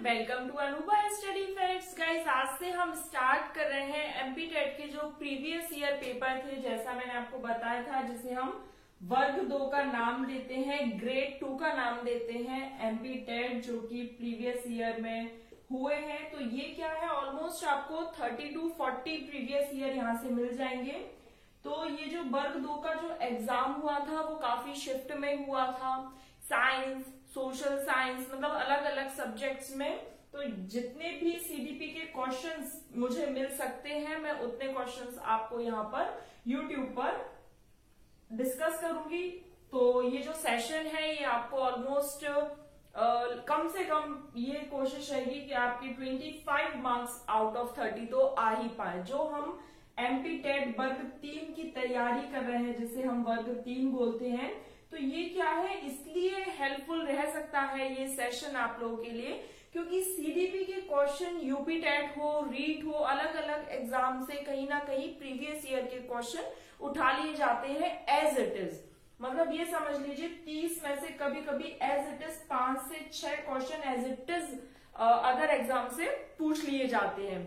Welcome to Anubha study facts. Guys, आज से हम स्टार्ट कर रहे हैं एमपी टेट के जो प्रीवियस ईयर पेपर थे, जैसा मैंने आपको बताया था, जिसे हम वर्ग 2 का नाम देते हैं, ग्रेड 2 का नाम देते हैं एमपी टेट, जो कि प्रीवियस ईयर में हुए हैं। तो ये क्या है, ऑलमोस्ट आपको 30 to 40 प्रीवियस ईयर यहाँ से मिल जाएंगे। तो ये जो वर्ग 2 का जो एग्जाम हुआ था वो काफी शिफ्ट में हुआ था, साइंस, सोशल साइंस, मतलब अलग अलग सब्जेक्ट्स में। तो जितने भी सीडीपी के क्वेश्चंस मुझे मिल सकते हैं, मैं उतने क्वेश्चंस आपको यहाँ पर यूट्यूब पर डिस्कस करूंगी। तो ये जो सेशन है ये आपको ऑलमोस्ट कम से कम ये कोशिश रहेगी कि आपकी 25 मार्क्स आउट ऑफ 30 तो आ ही पाए। जो हम एमपी टेट वर्ग 3 की तैयारी कर रहे हैं, जिसे हम वर्ग 3 बोलते हैं, तो ये क्या है, इसलिए हेल्पफुल रह सकता है ये सेशन आप लोगों के लिए, क्योंकि सीडीपी के क्वेश्चन यूपी टेट हो, रीट हो, अलग अलग एग्जाम से कहीं ना कहीं प्रीवियस ईयर के क्वेश्चन उठा लिए जाते हैं एज इट इज। मतलब ये समझ लीजिए 30 में से कभी कभी एज इट इज 5 से 6 question as it is other exam से पूछ लिए जाते हैं।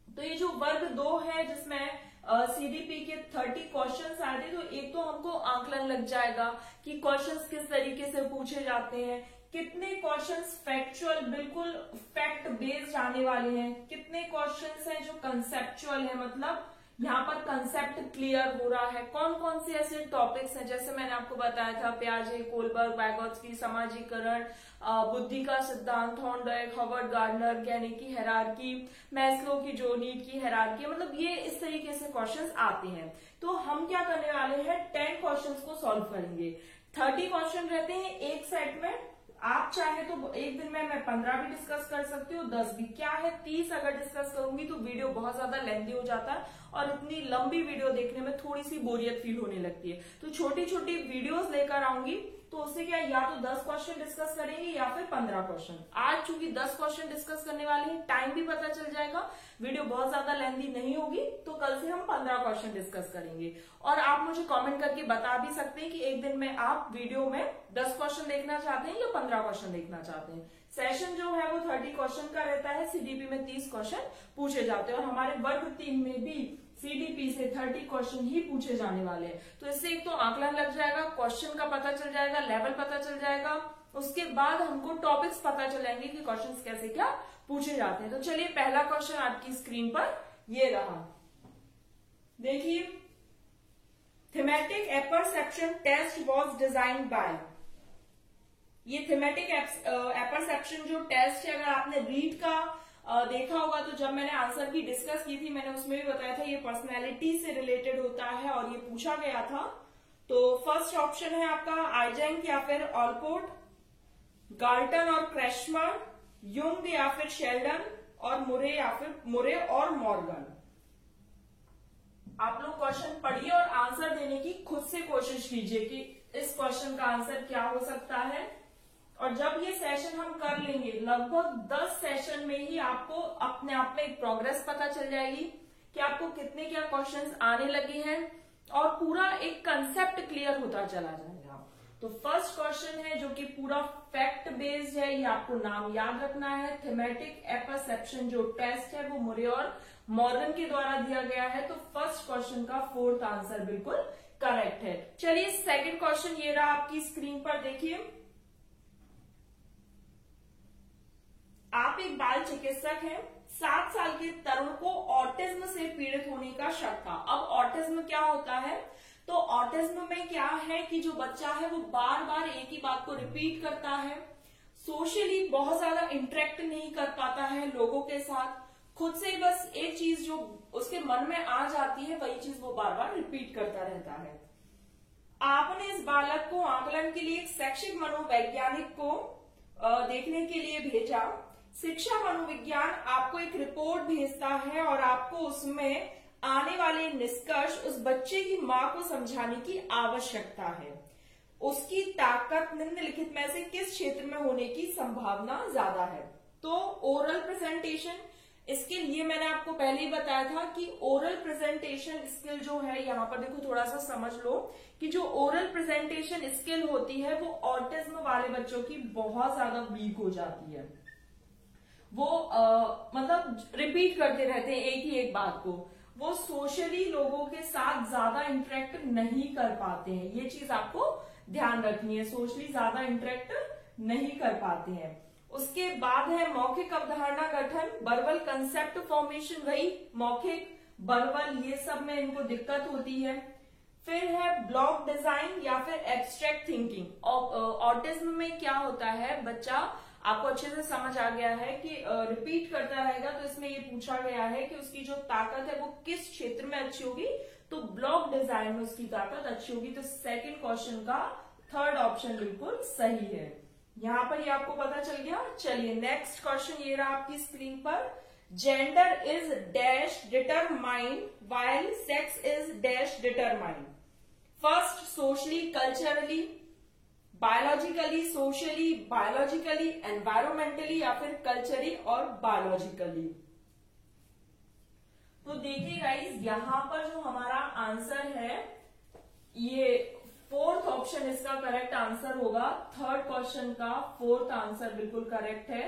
तो ये जो वर्ग 2 है, जिसमें सीडीपी के 30 क्वेश्चंस आए थे, तो एक तो हमको आकलन लग जाएगा कि क्वेश्चंस किस तरीके से पूछे जाते हैं, कितने क्वेश्चंस फैक्चुअल बिल्कुल फैक्ट बेस्ड आने वाले हैं, कितने क्वेश्चंस हैं जो कंसेप्चुअल है, मतलब यहाँ पर कंसेप्ट क्लियर हो रहा है, कौन कौन से ऐसे टॉपिक्स हैं, जैसे मैंने आपको बताया था पियाजे, कोलबर्ग, वाइगोत्स्की, समाजीकरण, बुद्धि का सिद्धांत, थॉर्नडाइक, हॉवर्ड गार्डनर, ज्ञानी की हायरार्की, मैस्लो की जो नीड की हायरार्की, मतलब ये इस तरीके से क्वेश्चंस आते हैं। तो हम क्या करने वाले हैं, 10 क्वेश्चंस को सॉल्व करेंगे। 30 क्वेश्चन रहते हैं एक सेट में। आप चाहे तो एक दिन में मैं 15 भी डिस्कस कर सकती हूँ, 10 भी। क्या है, 30 अगर डिस्कस करूंगी तो वीडियो बहुत ज्यादा लेंथी हो जाता है और इतनी लंबी वीडियो देखने में थोड़ी सी बोरियत फील होने लगती है। तो छोटी छोटी वीडियोस लेकर आऊंगी, तो उससे क्या, या तो 10 क्वेश्चन डिस्कस करेंगे या फिर 15 क्वेश्चन। आज चूंकि 10 क्वेश्चन डिस्कस करने वाले हैं, टाइम भी पता चल जाएगा, वीडियो बहुत ज्यादा लेंथी नहीं होगी। तो कल से हम 15 क्वेश्चन डिस्कस करेंगे। और आप मुझे कमेंट करके बता भी सकते हैं कि एक दिन में आप वीडियो में 10 क्वेश्चन देखना चाहते हैं या 15 क्वेश्चन देखना चाहते हैं। सेशन जो है वो 30 क्वेश्चन का रहता है, सीडीपी में 30 क्वेश्चन पूछे जाते हैं, और हमारे वर्ग 3 में भी सीडीपी से 30 क्वेश्चन ही पूछे जाने वाले हैं। तो इससे एक तो आकलन लग जाएगा, क्वेश्चन का पता चल जाएगा, लेवल पता चल जाएगा, उसके बाद हमको टॉपिक्स पता चल जाएंगे कि क्वेश्चंस कैसे क्या पूछे जाते हैं। तो चलिए, पहला क्वेश्चन आपकी स्क्रीन पर ये रहा, देखिए, thematic apperception test was designed by. ये थीमेटिक एपरसेप्शन जो टेस्ट है, अगर आपने रीड का देखा होगा तो जब मैंने आंसर की डिस्कस की थी, मैंने उसमें भी बताया था ये पर्सनैलिटी से रिलेटेड होता है और ये पूछा गया था। तो फर्स्ट ऑप्शन है आपका आइजेंक या फिर ऑलपोर्ट, गाल्टन और क्रेशमर, युंग या फिर शेल्डन, और मुरे या फिर मुरे और मॉर्गन। आप लोग क्वेश्चन पढ़िए और आंसर देने की खुद से कोशिश कीजिए कि इस क्वेश्चन का आंसर क्या हो सकता है। और जब ये सेशन हम कर लेंगे, लगभग 10 सेशन में ही आपको अपने आप में एक प्रोग्रेस पता चल जाएगी कि आपको कितने क्या क्वेश्चंस आने लगे हैं, और पूरा एक कंसेप्ट क्लियर होता चला जाएगा। तो फर्स्ट क्वेश्चन है जो कि पूरा फैक्ट बेस्ड है, ये आपको नाम याद रखना है। थीमेटिक एपरसेप्शन जो टेस्ट है वो मुरे और मॉर्गन के द्वारा दिया गया है। तो फर्स्ट क्वेश्चन का 4th आंसर बिल्कुल करेक्ट है। चलिए, सेकेंड क्वेश्चन ये रहा आपकी स्क्रीन पर, देखिए, आप एक बाल चिकित्सक हैं, 7 साल के तरुण को ऑटिज्म से पीड़ित होने का शक था। अब ऑटिज्म क्या होता है, तो ऑटिज्म में क्या है कि जो बच्चा है वो बार बार एक ही बात को रिपीट करता है, सोशली बहुत ज्यादा इंटरेक्ट नहीं कर पाता है लोगों के साथ, खुद से बस एक चीज जो उसके मन में आ जाती है वही चीज वो बार बार रिपीट करता रहता है। आपने इस बालक को आकलन के लिए एक शैक्षिक मनोवैज्ञानिक को देखने के लिए भेजा। शिक्षा मनोविज्ञान आपको एक रिपोर्ट भेजता है और आपको उसमें आने वाले निष्कर्ष उस बच्चे की मां को समझाने की आवश्यकता है। उसकी ताकत निम्नलिखित में से किस क्षेत्र में होने की संभावना ज्यादा है। तो ओरल प्रेजेंटेशन, इसके लिए मैंने आपको पहले ही बताया था कि ओरल प्रेजेंटेशन स्किल जो है, यहाँ पर देखो थोड़ा सा समझ लो कि जो ओरल प्रेजेंटेशन स्किल होती है वो ऑटिज्म वाले बच्चों की बहुत ज्यादा वीक हो जाती है। वो मतलब रिपीट करते रहते हैं एक ही एक बात को, वो सोशली लोगों के साथ ज्यादा इंटरेक्ट नहीं कर पाते हैं। ये चीज आपको ध्यान रखनी है, सोशली ज्यादा इंटरेक्ट नहीं कर पाते हैं। उसके बाद है मौखिक अवधारणा गठन, वर्बल कंसेप्ट फॉर्मेशन, वही मौखिक वर्बल ये सब में इनको दिक्कत होती है। फिर है ब्लॉक डिजाइन या फिर एब्स्ट्रैक्ट थिंकिंग। ऑटिज्म में क्या होता है, बच्चा आपको अच्छे से समझ आ गया है कि रिपीट करता रहेगा, तो इसमें ये पूछा गया है कि उसकी जो ताकत है वो किस क्षेत्र में अच्छी होगी, तो ब्लॉक डिजाइन में उसकी ताकत अच्छी होगी। तो सेकंड क्वेश्चन का थर्ड ऑप्शन बिल्कुल सही है। यहां पर ये आपको पता चल गया। चलिए नेक्स्ट क्वेश्चन ये रहा आपकी स्क्रीन पर, gender is dash determined while sex is dash determined. First socially, culturally, biologically, socially, biologically, environmentally या फिर कल्चरली और बायोलॉजिकली। तो देखिए गाइस, यहां पर जो हमारा आंसर है ये फोर्थ ऑप्शन इसका करेक्ट आंसर होगा। थर्ड क्वेश्चन का फोर्थ आंसर बिल्कुल करेक्ट है।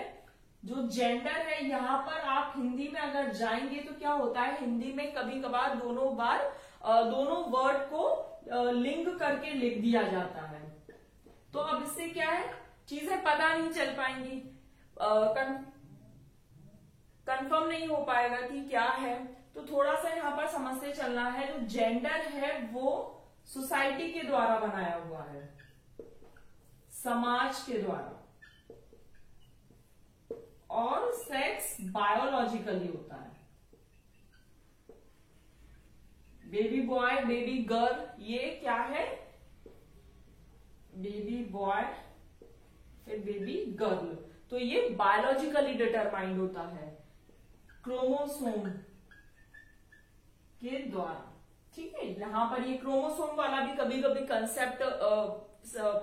जो जेंडर है यहां पर आप हिंदी में अगर जाएंगे तो क्या होता है, हिंदी में कभी कभार दोनों वर्ड को लिंक करके लिख दिया जाता है। तो अब इससे क्या है, चीजें पता नहीं चल पाएंगी, कंफर्म नहीं हो पाएगा कि क्या है। तो थोड़ा सा यहाँ पर समझते चलना है, जो जेंडर है वो सोसाइटी के द्वारा बनाया हुआ है, समाज के द्वारा, और सेक्स बायोलॉजिकली होता है। बेबी बॉय, बेबी गर्ल, ये क्या है, बेबी बॉय फिर बेबी गर्ल, तो ये बायोलॉजिकली डिटरमाइंड होता है क्रोमोसोम के द्वारा। ठीक है, यहां पर ये क्रोमोसोम वाला भी कभी कभी कंसेप्ट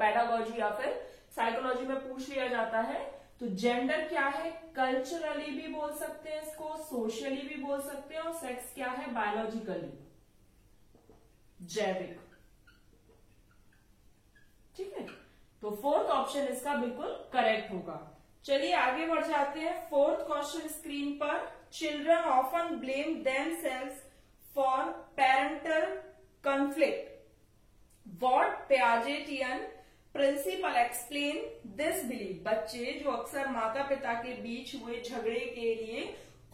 पेडागोजी या फिर साइकोलॉजी में पूछ लिया जाता है। तो जेंडर क्या है, कल्चरली भी बोल सकते हैं इसको, सोशली भी बोल सकते हैं, और सेक्स क्या है, बायोलॉजिकली, जैविक। ठीक है, तो फोर्थ ऑप्शन इसका बिल्कुल करेक्ट होगा। चलिए आगे बढ़ जाते हैं। फोर्थ क्वेश्चन स्क्रीन पर, children often blame themselves for parental conflict, what Piagetian principle explain this belief. बच्चे जो अक्सर माता पिता के बीच हुए झगड़े के लिए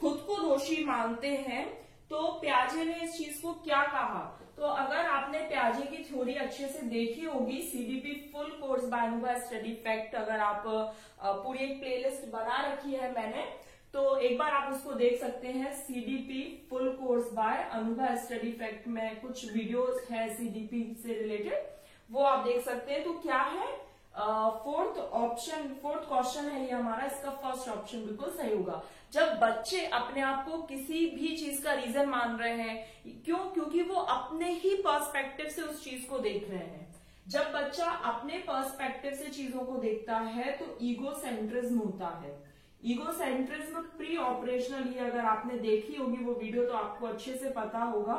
खुद को दोषी मानते हैं, तो पियाजे ने इस चीज को क्या कहा। तो अगर आपने पियाजे की थ्योरी अच्छे से देखी होगी, सीडीपी फुल कोर्स बाय अनुभव स्टडी फैक्ट, अगर आप पूरी एक प्लेलिस्ट बना रखी है मैंने, तो एक बार आप उसको देख सकते हैं। सीडीपी फुल कोर्स बाय अनुभव स्टडी फैक्ट में कुछ वीडियोस है सीडीपी से रिलेटेड, वो आप देख सकते हैं। तो क्या है, फोर्थ क्वेश्चन है ये हमारा, इसका फर्स्ट ऑप्शन बिल्कुल सही होगा। जब बच्चे अपने आप को किसी भी चीज का रीजन मान रहे हैं, क्यों, क्योंकि वो अपने ही पर्सपेक्टिव से उस चीज को देख रहे हैं। जब बच्चा अपने पर्सपेक्टिव से चीजों को देखता है तो ईगोसेंट्रिज्म होता है। ईगोसेंट्रिज्म प्री ऑपरेशनल, ये अगर आपने देखी होगी वो वीडियो तो आपको अच्छे से पता होगा।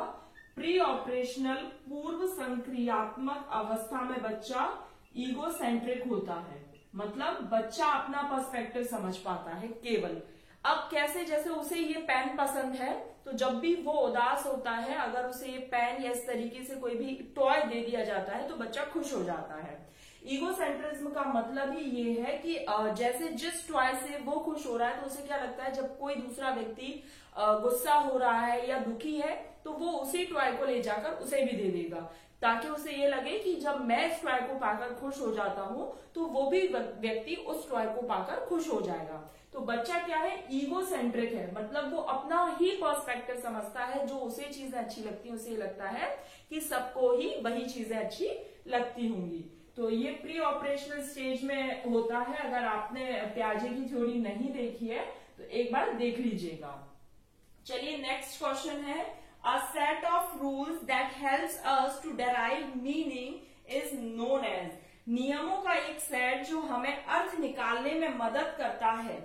प्री ऑपरेशनल पूर्व संक्रियात्मक अवस्था में बच्चा ईगोसेंट्रिक होता है, मतलब बच्चा अपना पर्सपेक्टिव समझ पाता है केवल। अब कैसे, जैसे उसे ये पेन पसंद है, तो जब भी वो उदास होता है, अगर उसे ये पेन या इस तरीके से कोई भी टॉय दे दिया जाता है तो बच्चा खुश हो जाता है। ईगोसेंट्रिज्म का मतलब ही ये है कि जैसे जिस टॉय से वो खुश हो रहा है, तो उसे क्या लगता है, जब कोई दूसरा व्यक्ति गुस्सा हो रहा है या दुखी है तो वो उसी टॉय को ले जाकर उसे भी दे देगा, ताकि उसे ये लगे कि जब मैं इस टॉय को पाकर खुश हो जाता हूं तो वो भी व्यक्ति उस टॉय को पाकर खुश हो जाएगा। तो बच्चा क्या है, ईगोसेंट्रिक है, मतलब वो अपना ही पर्सपेक्टिव समझता है। जो उसे चीजें अच्छी लगती हैं उसे लगता है कि सबको ही वही चीजें अच्छी लगती होंगी। तो ये प्री ऑपरेशनल स्टेज में होता है। अगर आपने पियाजे की थ्योरी नहीं देखी है तो एक बार देख लीजिएगा। चलिए नेक्स्ट क्वेश्चन है, a set of rules that helps us to derive meaning is known as. नियमों का एक सेट जो हमें अर्थ निकालने में मदद करता है।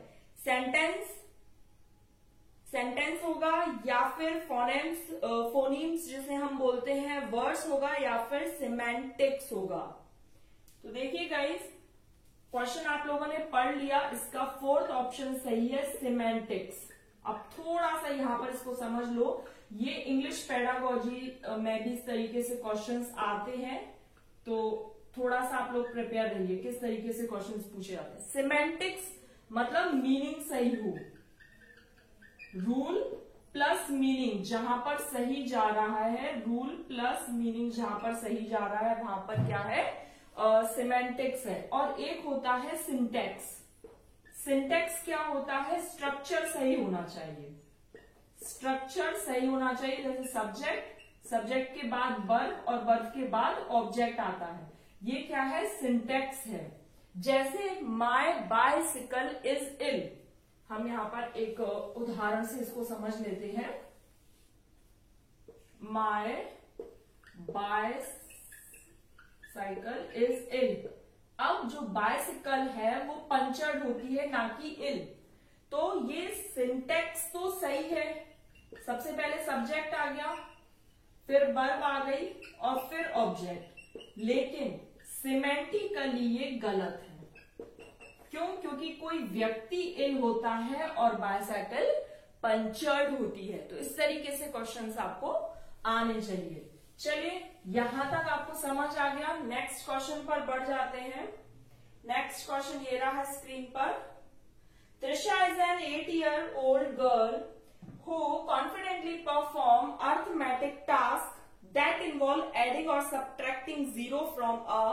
सेंटेंस होगा या फिर फोनीम्स जिसे हम बोलते हैं, वर्ड्स होगा या फिर सिमेंटिक्स होगा। तो देखिए गाइस, क्वेश्चन आप लोगों ने पढ़ लिया, इसका फोर्थ ऑप्शन सही है, सिमेंटिक्स। अब थोड़ा सा यहां पर इसको समझ लो, ये इंग्लिश पेडागोजी में भी इस तरीके से क्वेश्चंस आते हैं, तो थोड़ा सा आप लोग प्रिपेयर रहिए किस तरीके से क्वेश्चंस पूछे जाते हैं। सिमेंटिक्स मतलब मीनिंग सही हो, रूल प्लस मीनिंग, जहां पर सही जा रहा है, रूल प्लस मीनिंग जहां पर सही जा रहा है वहां पर क्या है, सिमेंटिक्स है। और एक होता है सिंटेक्स। सिंटेक्स क्या होता है, स्ट्रक्चर सही होना चाहिए, स्ट्रक्चर सही होना चाहिए, जैसे सब्जेक्ट के बाद वर्ब और वर्ब के बाद ऑब्जेक्ट आता है, ये क्या है, सिंटेक्स है। जैसे माय बाइसिकल इज इल, हम यहां पर एक उदाहरण से इसको समझ लेते हैं। माय बाइसिकल इज इल, अब जो बाइसिकल है वो पंचर्ड होती है, ना कि इल, तो ये सिंटेक्स तो सही है। सबसे पहले सब्जेक्ट आ गया, फिर वर्ब आ गई और फिर ऑब्जेक्ट, लेकिन सिमेंटिकली ये गलत है। क्यों? क्योंकि कोई व्यक्ति इल होता है और बाइसाइकिल पंचर्ड होती है। तो इस तरीके से क्वेश्चंस आपको आने चाहिए। चलिए यहां तक आपको समझ आ गया। नेक्स्ट क्वेश्चन पर बढ़ जाते हैं। नेक्स्ट क्वेश्चन ये रहा स्क्रीन पर। Trisha is an 8-year-old girl who confidently perform arithmetic tasks that involve adding or subtracting zero from a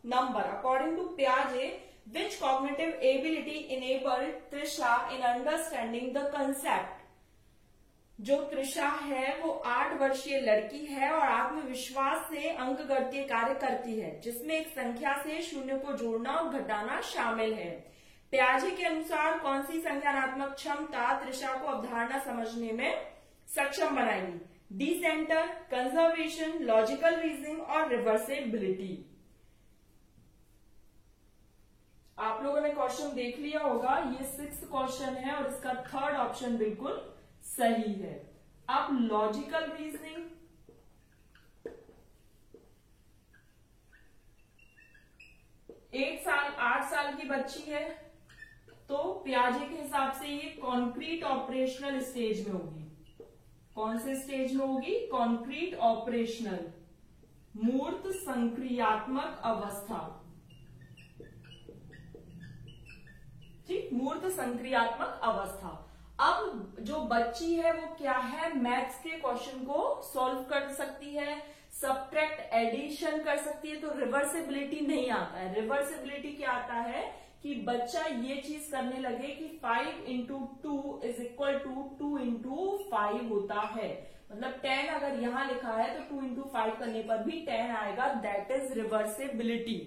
number. According to Piaget, which cognitive ability enabled Trisha in understanding the concept? जो त्रिशा है वो 8 वर्षीय लड़की है और आत्मविश्वास से अंकगणितीय कार्य करती है, जिसमें एक संख्या से शून्य को जोड़ना और घटाना शामिल है। प्याजे के अनुसार कौन सी संज्ञानात्मक क्षमता त्रिशा को अवधारणा समझने में सक्षम बनाएगी? डिसेंटर, कंजर्वेशन, लॉजिकल रीजनिंग और रिवर्सिबिलिटी। आप लोगों ने क्वेश्चन देख लिया होगा, ये 6th क्वेश्चन है और इसका 3rd ऑप्शन बिल्कुल सही है। अब लॉजिकल रीजनिंग, एक साल 8 साल की बच्ची है, तो प्याजे के हिसाब से ये कॉन्क्रीट ऑपरेशनल स्टेज में होगी। कौन से स्टेज में होगी? कॉन्क्रीट ऑपरेशनल, मूर्त संक्रियात्मक अवस्था। ठीक, मूर्त संक्रियात्मक अवस्था। अब जो बच्ची है वो क्या है, मैथ्स के क्वेश्चन को सॉल्व कर सकती है, सब्ट्रैक्ट एडिशन कर सकती है, तो रिवर्सिबिलिटी नहीं आता है। रिवर्सिबिलिटी क्या आता है कि बच्चा ये चीज करने लगे कि 5 × 2 = 2 × 5 होता है। मतलब 10 अगर यहां लिखा है तो 2 × 5 करने पर भी 10 आएगा, दैट इज रिवर्सिबिलिटी।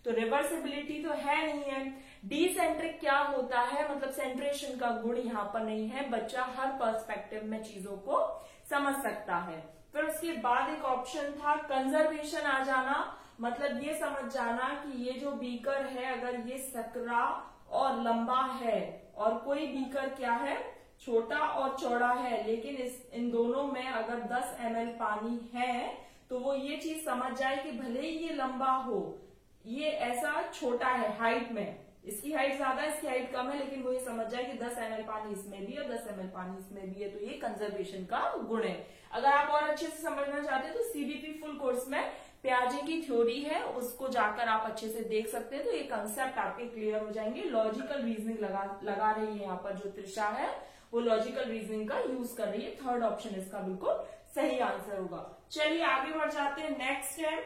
तो रिवर्सिबिलिटी तो है नहीं है। डिसेंट्रिक क्या होता है, मतलब सेंट्रेशन का गुण यहाँ पर नहीं है, बच्चा हर पर्सपेक्टिव में चीजों को समझ सकता है। फिर उसके बाद एक ऑप्शन था कंजर्वेशन आ जाना, मतलब ये समझ जाना कि ये जो बीकर है अगर ये सकरा और लंबा है और कोई बीकर क्या है, छोटा और चौड़ा है, लेकिन इन दोनों में अगर 10 ml पानी है तो वो ये चीज समझ जाए कि भले ही ये लंबा हो, ये ऐसा छोटा है हाइट में, इसकी हाइट ज्यादा है, इसकी हाइट कम है, लेकिन वो ये समझ जाए कि 10 ml पानी इसमें भी है, 10 ml पानी इसमें भी है, तो ये कंजर्वेशन का गुण है। अगर आप और अच्छे से समझना चाहते हैं तो सीबीपी फुल कोर्स में प्याजे की थ्योरी है, उसको जाकर आप अच्छे से देख सकते हैं, तो ये कंसेप्ट आपके क्लियर हो जाएंगे। लॉजिकल रीजनिंग लगा रही है यहाँ पर जो त्रिशा है, वो लॉजिकल रीजनिंग का यूज कर रही है। 3rd ऑप्शन इसका बिल्कुल सही आंसर होगा। चलिए आगे बढ़ जाते हैं। नेक्स्ट है,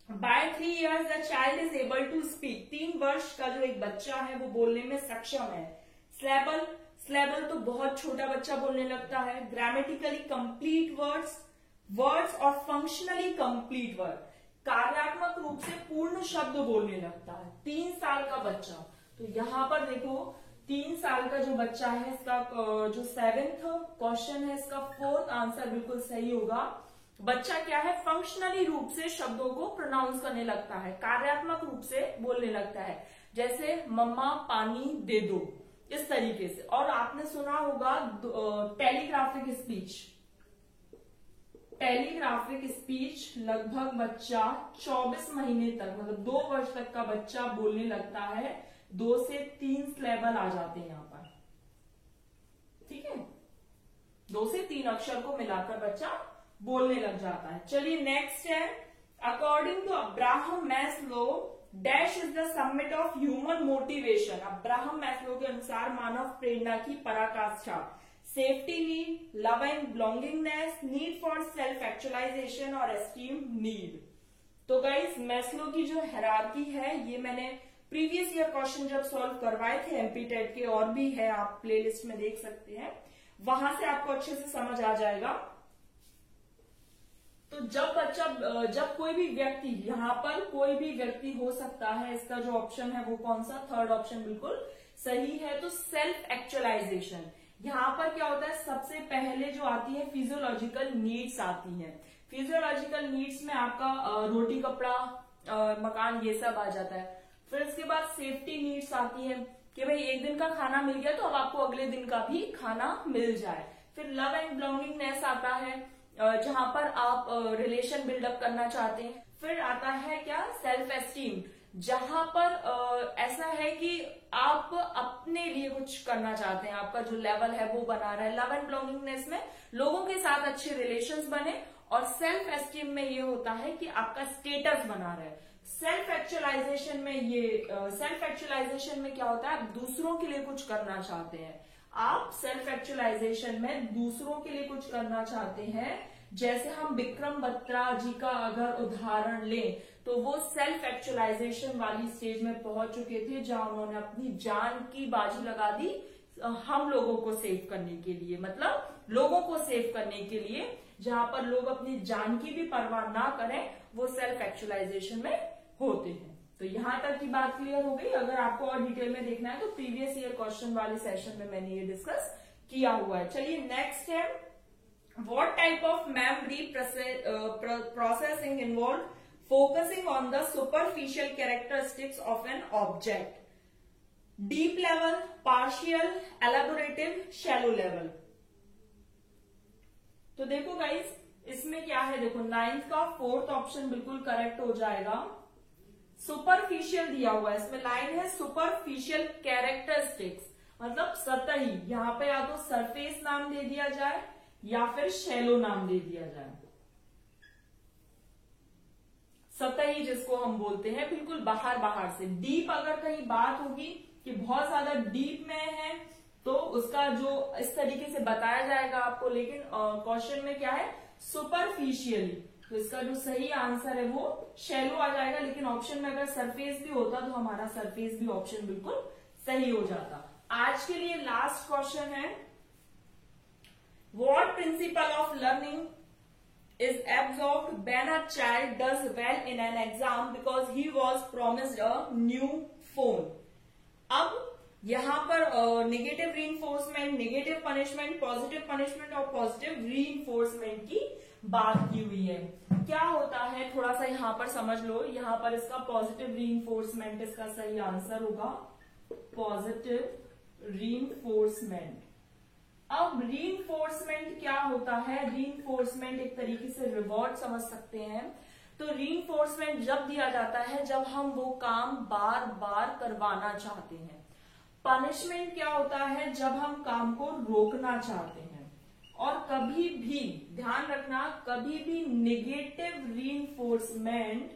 by 3 years the child is able to speak. 3 वर्ष का जो एक बच्चा है वो बोलने में सक्षम है। स्लेबल तो बहुत छोटा बच्चा बोलने लगता है। ग्रामेटिकली कंप्लीट वर्ड्स और फंक्शनली कंप्लीट वर्ड, कार्यात्मक रूप से पूर्ण शब्द बोलने लगता है। 3 साल का बच्चा, तो यहां पर देखो 3 साल का जो बच्चा है, इसका जो 7th क्वेश्चन है इसका 4th आंसर बिल्कुल सही होगा। बच्चा क्या है, फंक्शनली रूप से शब्दों को प्रोनाउंस करने लगता है, कार्यात्मक रूप से बोलने लगता है, जैसे मम्मा पानी दे दो, इस तरीके से। और आपने सुना होगा टेलीग्राफिक स्पीच, टेलीग्राफिक स्पीच लगभग बच्चा 24 महीने तक, मतलब 2 वर्ष तक का बच्चा बोलने लगता है। 2 से 3 सिलेबल आ जाते हैं यहाँ पर, ठीक है। 2 से 3 अक्षर को मिलाकर बच्चा बोलने लग जाता है। चलिए नेक्स्ट है, according to Abraham Maslow dash is the summit of human motivation. Abraham Maslow के अनुसार मानव प्रेरणा की पराकाष्ठा safety need, love and belongingness, need for self actualization और एस्टीम नीड। तो गाइस मैस्लो की जो हायरार्की है, ये मैंने प्रीवियस ईयर क्वेश्चन जब सॉल्व करवाए थे एमपीटेट के, और भी है, आप प्लेलिस्ट में देख सकते हैं, वहां से आपको अच्छे से समझ आ जाएगा। तो जब कोई भी व्यक्ति, यहाँ पर कोई भी व्यक्ति हो सकता है, इसका जो ऑप्शन है वो कौन सा, थर्ड ऑप्शन बिल्कुल सही है। तो सेल्फ एक्चुअलाइजेशन, यहाँ पर क्या होता है, सबसे पहले जो आती है फिजियोलॉजिकल नीड्स आती है। फिजियोलॉजिकल नीड्स में आपका रोटी कपड़ा मकान ये सब आ जाता है। फिर इसके बाद सेफ्टी नीड्स आती है कि भाई एक दिन का खाना मिल गया तो अब आपको अगले दिन का भी खाना मिल जाए। फिर लव एंड बिलोंगिंगनेस आता है, जहां पर आप रिलेशन बिल्डअप करना चाहते हैं। फिर आता है क्या, सेल्फ एस्टीम, जहां पर ऐसा है कि आप अपने लिए कुछ करना चाहते हैं, आपका जो लेवल है वो बना रहा है। लव एंड बिलोंगिंगनेस में लोगों के साथ अच्छे रिलेशंस बने, और सेल्फ एस्टीम में ये होता है कि आपका स्टेटस बना रहा है। सेल्फ एक्चुअलाइजेशन में क्या होता है, आप दूसरों के लिए कुछ करना चाहते हैं। आप सेल्फ एक्चुअलाइजेशन में दूसरों के लिए कुछ करना चाहते हैं। जैसे हम विक्रम बत्रा जी का अगर उदाहरण लें, तो वो सेल्फ एक्चुअलाइजेशन वाली स्टेज में पहुंच चुके थे, जहां उन्होंने अपनी जान की बाजी लगा दी हम लोगों को सेव करने के लिए, मतलब लोगों को सेव करने के लिए, जहां पर लोग अपनी जान की भी परवाह ना करें, वो सेल्फ एक्चुअलाइजेशन में होते हैं। तो यहां तक की बात क्लियर हो गई। अगर आपको और डिटेल में देखना है तो प्रीवियस ईयर क्वेश्चन वाले सेशन में मैंने ये डिस्कस किया हुआ है। चलिए नेक्स्ट है, what type of memory processing involve focusing on the superficial characteristics of an object, deep level, partial, elaborative, shallow level. तो देखो गाइस, इसमें क्या है, देखो 9th का 4th ऑप्शन बिल्कुल करेक्ट हो जाएगा। सुपरफिशियल दिया हुआ है, इसमें लाइन है सुपरफिशियल कैरेक्टरिस्टिक्स, मतलब सतही। यहाँ पे या तो सरफेस नाम दे दिया जाए या फिर शैलो नाम दे दिया जाए। सतही जिसको हम बोलते हैं बिल्कुल बाहर बाहर से। डीप अगर कहीं बात होगी कि बहुत ज्यादा डीप में है, तो उसका जो इस तरीके से बताया जाएगा आपको, लेकिन क्वेश्चन में क्या है, सुपरफिशियली। तो इसका जो सही आंसर है वो शैलो आ जाएगा, लेकिन ऑप्शन में अगर सरफेस भी होता तो हमारा सरफेस भी ऑप्शन बिल्कुल सही हो जाता। आज के लिए लास्ट क्वेश्चन है, what principle of learning is absorbed when a child does well in an exam because he was promised a new phone. अब यहां पर negative reinforcement, negative punishment, positive punishment और पॉजिटिव रीइंफोर्समेंट की बात की हुई है। क्या होता है, थोड़ा सा यहां पर समझ लो। यहां पर इसका पॉजिटिव रीइंफोर्समेंट इसका सही आंसर होगा, पॉजिटिव रीइंफोर्समेंट। अब रीइंफोर्समेंट क्या होता है, रीइंफोर्समेंट एक तरीके से रिवॉर्ड समझ सकते हैं। तो रीइंफोर्समेंट जब दिया जाता है जब हम वो काम बार बार करवाना चाहते हैं। पनिशमेंट क्या होता है, जब हम काम को रोकना चाहते हैं। और कभी भी ध्यान रखना, कभी भी नेगेटिव रीइंफोर्समेंट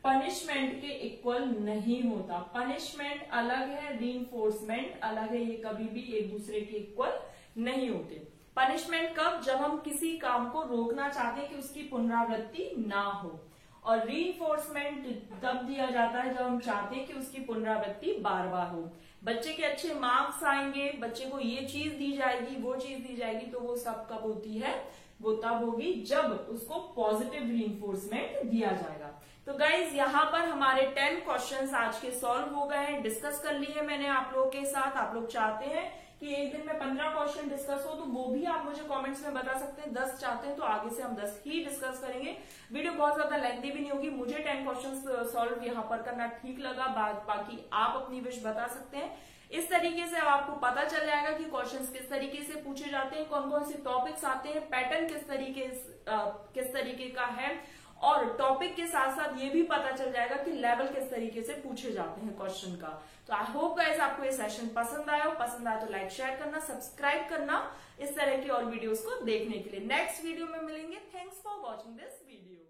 पनिशमेंट के इक्वल नहीं होता। पनिशमेंट अलग है, रीइंफोर्समेंट अलग है, ये कभी भी एक दूसरे के इक्वल नहीं होते। पनिशमेंट कब, जब हम किसी काम को रोकना चाहते हैं कि उसकी पुनरावृत्ति ना हो, और रीइंफोर्समेंट तब दिया जाता है जब हम चाहते हैं कि उसकी पुनरावृत्ति बार बार हो। बच्चे के अच्छे मार्क्स आएंगे, बच्चे को ये चीज दी जाएगी, वो चीज दी जाएगी, तो वो सब कब होती है, वो तब होगी जब उसको पॉजिटिव रीइंफोर्समेंट दिया जाएगा। तो गाइज यहाँ पर हमारे 10 क्वेश्चंस आज के सॉल्व हो गए हैं, डिस्कस कर लिए मैंने आप लोगों के साथ। आप लोग चाहते हैं कि एक दिन में 15 क्वेश्चन डिस्कस हो, तो वो भी आप मुझे कमेंट्स में बता सकते हैं। 10 चाहते हैं तो आगे से हम 10 ही डिस्कस करेंगे। वीडियो बहुत ज्यादा लेंथी भी नहीं होगी। मुझे 10 क्वेश्चन सॉल्व यहाँ पर करना ठीक लगा, बाकी आप अपनी विश बता सकते हैं। इस तरीके से अब आपको पता चल जाएगा कि क्वेश्चंस किस तरीके से पूछे जाते हैं, कौन कौन से टॉपिक्स आते हैं, पैटर्न किस तरीके का है, और टॉपिक के साथ साथ ये भी पता चल जाएगा कि लेवल किस तरीके से पूछे जाते हैं क्वेश्चन का। तो आई होप गाइस आपको ये सेशन पसंद आया तो लाइक शेयर करना, सब्सक्राइब करना इस तरह की और वीडियोस को देखने के लिए। नेक्स्ट वीडियो में मिलेंगे। Thanks for watching this video.